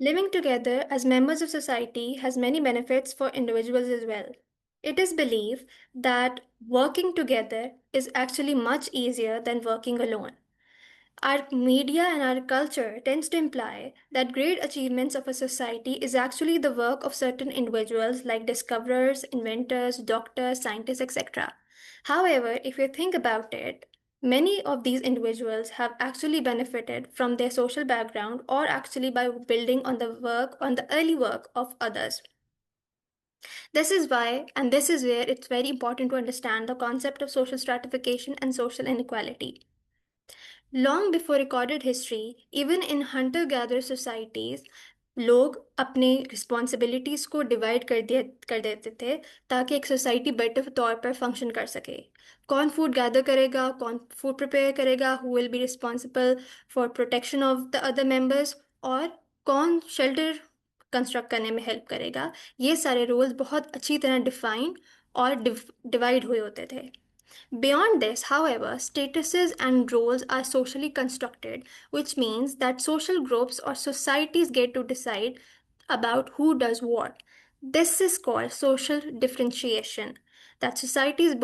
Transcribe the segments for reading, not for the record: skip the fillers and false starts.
Living together as members of society has many benefits for individuals as well. It is believed that working together is actually much easier than working alone. Our media and our culture tends to imply that great achievements of a society is actually the work of certain individuals like discoverers, inventors, doctors, scientists, etc. However, if you think about it, many of these individuals have actually benefited from their social background or actually by building on the early work of others. This is why, and this is where it's very important to understand the concept of social stratification and social inequality. Long before recorded history, even in hunटर gatherer societies, लोग अपने responsibilities को divide कर देते थे ताकि एक society better तौर पर फंक्शन कर सके. कौन फूड गैदर करेगा, कौन फूड प्रिपेयर करेगा, who will be responsible for protection of the other members, और कौन शेल्टर कंस्ट्रक्ट करने में हेल्प करेगा, ये सारे रोल्स बहुत अच्छी तरह डिफाइन और डिवाइड हुए होते थे. Beyond this, however, statuses and roles are socially constructed, which means that social groups or societies get to decide about who does what. This is called social differentiation. That societies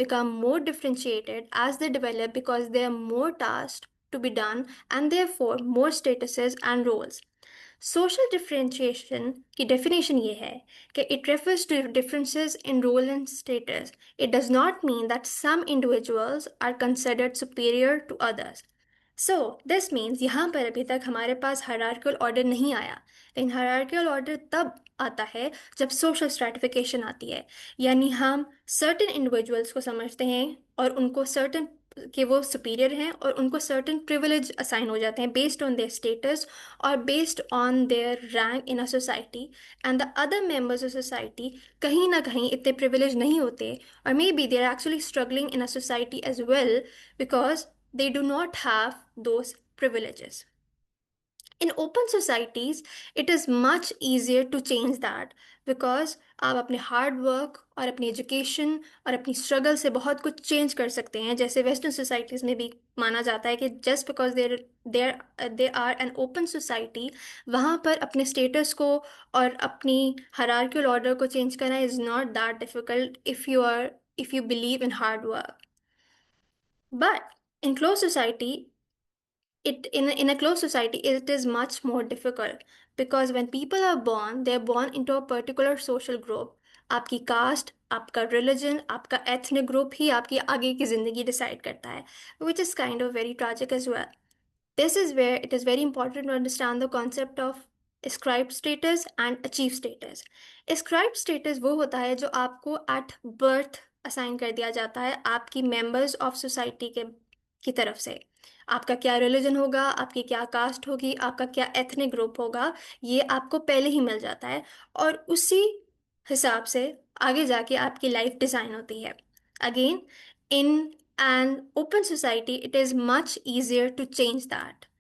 become more differentiated as they develop because there are more tasks to be done and therefore more statuses and roles. Social differentiation की definition ये है कि it refers to differences in role and status. It does not mean that some individuals are considered superior to others. So this means यहाँ पर अभी तक हमारे पास hierarchical order नहीं आया, लेकिन hierarchical order तब आता है जब social stratification आती है. यानी हम certain individuals को समझते हैं और उनको certain कि वो सुपीरियर हैं और उनको सर्टेन प्रिविलेज असाइन हो जाते हैं बेस्ड ऑन देयर स्टेटस और based on their rank in a society, and the other members of society कहीं ना कहीं इतने प्रिविलेज नहीं होते, और maybe they are actually struggling in a society as well because they do not have those privileges. In open societies, it is much easier to change that because आप अपने hard work और अपनी education और अपनी struggle से बहुत कुछ change कर सकते हैं. जैसे वेस्टर्न सोसाइटीज़ में भी माना जाता है कि just because they are an open society, वहाँ पर अपने स्टेटस को और अपनी हायरार्कियल ऑर्डर को चेंज करना is not that difficult if you believe in hard work. But in closed society, in a closed society it is much more difficult because when people are born, they are born into a particular social group. आपकी cast, आपका religion, आपका ethnic group ही आपकी आगे की ज़िंदगी decide करता है, which is kind of very tragic as well. This is where it is very important to understand the concept of ascribed status and achieved status. Ascribed status वो होता है जो आपको at birth असाइन कर दिया जाता है आपकी members of society के की तरफ से. आपका क्या रिलीजन होगा, आपकी क्या कास्ट होगी, आपका क्या एथनिक ग्रुप होगा, ये आपको पहले ही मिल जाता है और उसी हिसाब से आगे जाके आपकी लाइफ डिज़ाइन होती है. Again, in an open society, it is much easier to change that.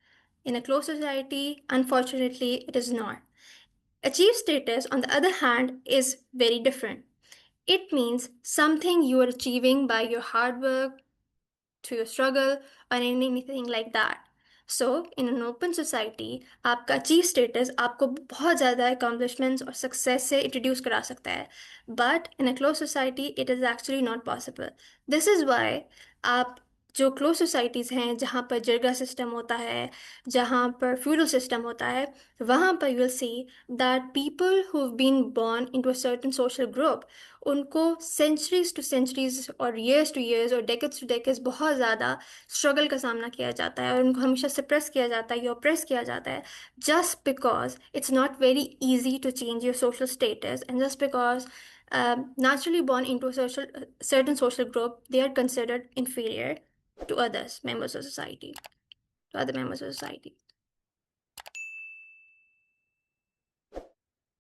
In a closed society, unfortunately, it is not. Achieve status, on the other hand, is very different. It means something you are achieving by your hard work, through your struggle, or anything like that. So, in an open society, आपका achieve status आपको बहुत ज़्यादा accomplishments और success से introduce करा सकता है. But in a closed society, it is actually not possible. This is why आप जो क्लोज सोसाइटीज़ हैं जहाँ पर जरगा सिस्टम होता है, जहाँ पर फ्यूडल सिस्टम होता है, वहाँ पर you will see that people who have been born into a certain social group, उनको सेंचुरीज टू सेंचुरीज और ईयर्स टू ईयर्स और डेकेड्स टू डेकेड्स बहुत ज़्यादा स्ट्रगल का सामना किया जाता है और उनको हमेशा सप्रेस किया जाता है या ऑप्रेस किया जाता है, just because it's not very easy to change your social status, and just because naturally born into a certain social group, they are considered inferior to others members of society, to other members of society.